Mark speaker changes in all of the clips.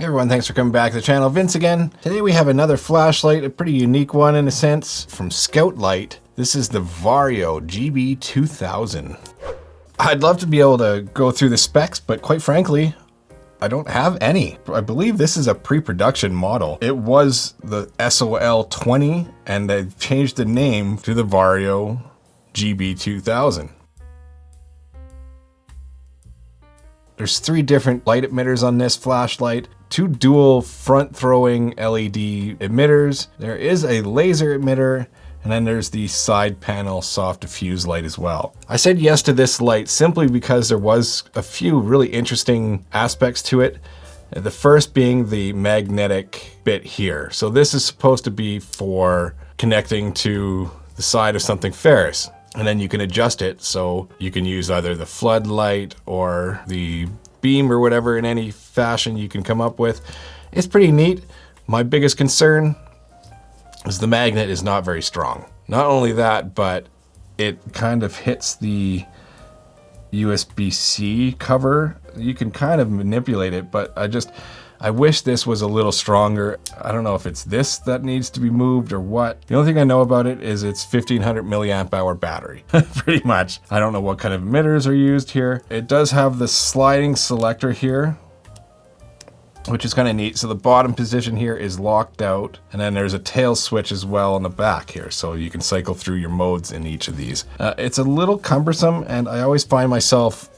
Speaker 1: Hey everyone, thanks for coming back to the channel. Vince again. Today we have another flashlight, a pretty unique one in a sense, from Scoutlite. This is the Vario GB 2000. I'd love to be able to go through the specs, but quite frankly, I don't have any. I believe this is a pre-production model. It was the SOL 20 and they've changed the name to the Vario GB 2000. There's 3 different light emitters on this flashlight, 2 dual front-throwing LED emitters. There is a laser emitter, and then there's the side panel soft diffuse light as well. I said yes to this light simply because there was a few really interesting aspects to it. The first being the magnetic bit here. So this is supposed to be for connecting to the side of something ferrous. And then you can adjust it so you can use either the floodlight or the beam or whatever in any fashion you can come up with. It's pretty neat. My biggest concern is the magnet is not very strong. Not only that, but it kind of hits the USB-C cover. You can kind of manipulate it, but I wish this was a little stronger. I don't know if it's this that needs to be moved or what. The only thing I know about it is it's 1500 milliamp hour battery, pretty much. I don't know what kind of emitters are used here. It does have the sliding selector here, which is kind of neat. So the bottom position here is locked out, and then there's a tail switch as well on the back here, so you can cycle through your modes in each of these. It's a little cumbersome, and I always find myself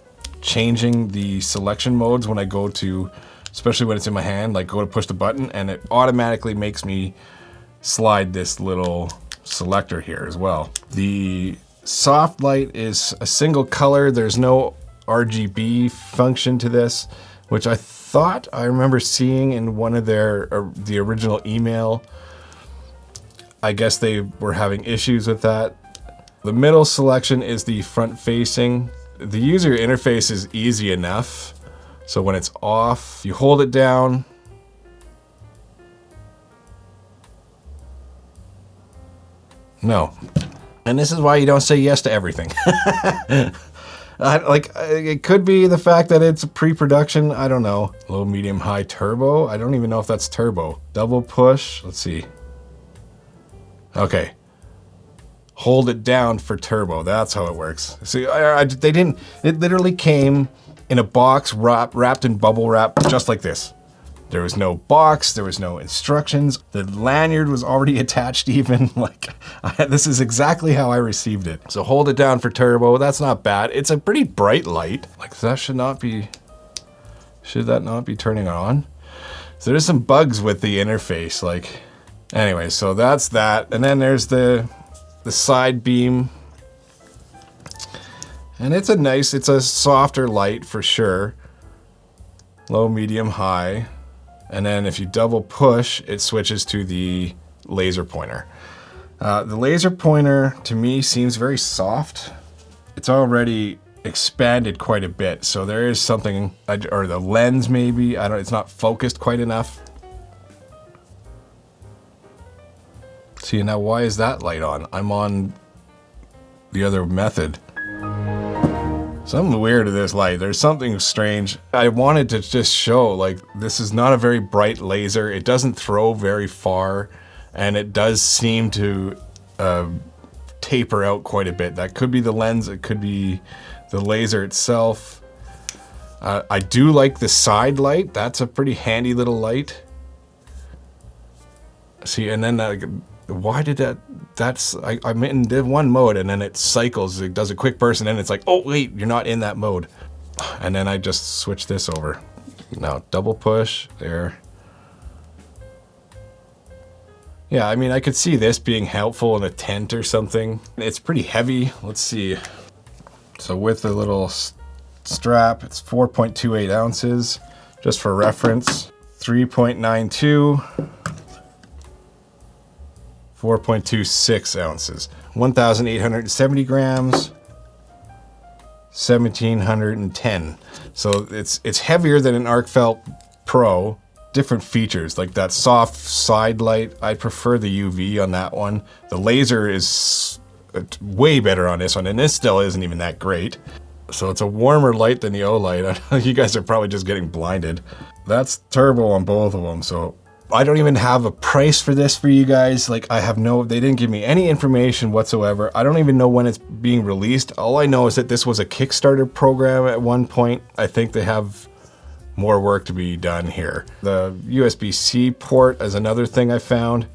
Speaker 1: changing the selection modes when I go to, especially when it's in my hand, like go to push the button, and it automatically makes me slide this little selector here as well. The soft light is a single color. There's no RGB function to this, which I thought I remember seeing in one of the original email. I guess they were having issues with that. The middle selection is the front facing. The user interface is easy enough. So when it's off, you hold it down. No. And this is why you don't say yes to everything. It could be the fact that it's a pre-production, I don't know. Low, medium, high, turbo. I don't even know if that's turbo. Double push, let's see. Okay. Hold it down for turbo, that's how it works. See, it literally came in a box wrapped in bubble wrap, just like this. There was no box, there was no instructions. The lanyard was already attached even. This is exactly how I received it. So hold it down for turbo, that's not bad. It's a pretty bright light. That should that not be turning on? So there's some bugs with the interface, anyway, so that's that. And then there's the side beam. And it's a softer light for sure. Low, medium, high. And then if you double push, it switches to the laser pointer. The laser pointer to me seems very soft. It's already expanded quite a bit. So there is something, or the lens maybe, it's not focused quite enough. See, now why is that light on? I'm on the other method. Something weird to this light. There's something strange. I wanted to just show, this is not a very bright laser. It doesn't throw very far, and it does seem to taper out quite a bit. That could be the lens. It could be the laser itself. I do like the side light. That's a pretty handy little light. See, and then why did I'm in the one mode and then it cycles, it does a quick burst and then it's like, oh wait, you're not in that mode. And then I just switch this over. Now double push there. Yeah, I mean, I could see this being helpful in a tent or something. It's pretty heavy. Let's see. So with the little strap, it's 4.28 ounces, just for reference. 3.92. 4.26 ounces, 1,870 grams, 1,710. So it's heavier than an Arc Felt Pro. Different features, like that soft side light. I prefer the UV on that one. The laser is way better on this one, and this still isn't even that great. So it's a warmer light than the O-Light. You guys are probably just getting blinded. That's turbo on both of them. So I don't even have a price for this for you guys. Like they didn't give me any information whatsoever. I don't even know when it's being released. All I know is that this was a Kickstarter program at one point. I think they have more work to be done here. The USB-C port is another thing I found.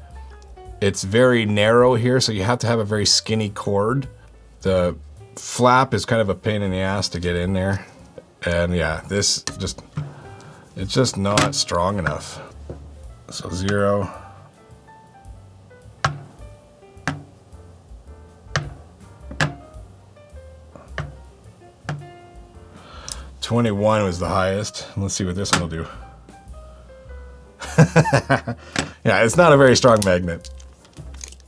Speaker 1: It's very narrow here, so you have to have a very skinny cord. The flap is kind of a pain in the ass to get in there. And yeah, it's just not strong enough. So 0. $21 was the highest. Let's see what this one will do. Yeah, it's not a very strong magnet.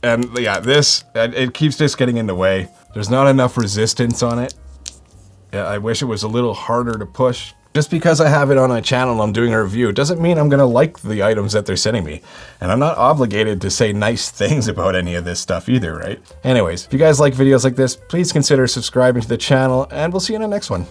Speaker 1: And yeah, it keeps just getting in the way. There's not enough resistance on it. Yeah, I wish it was a little harder to push. Just because I have it on my channel and I'm doing a review doesn't mean I'm gonna like the items that they're sending me. And I'm not obligated to say nice things about any of this stuff either, right? Anyways, if you guys like videos like this, please consider subscribing to the channel, and we'll see you in the next one.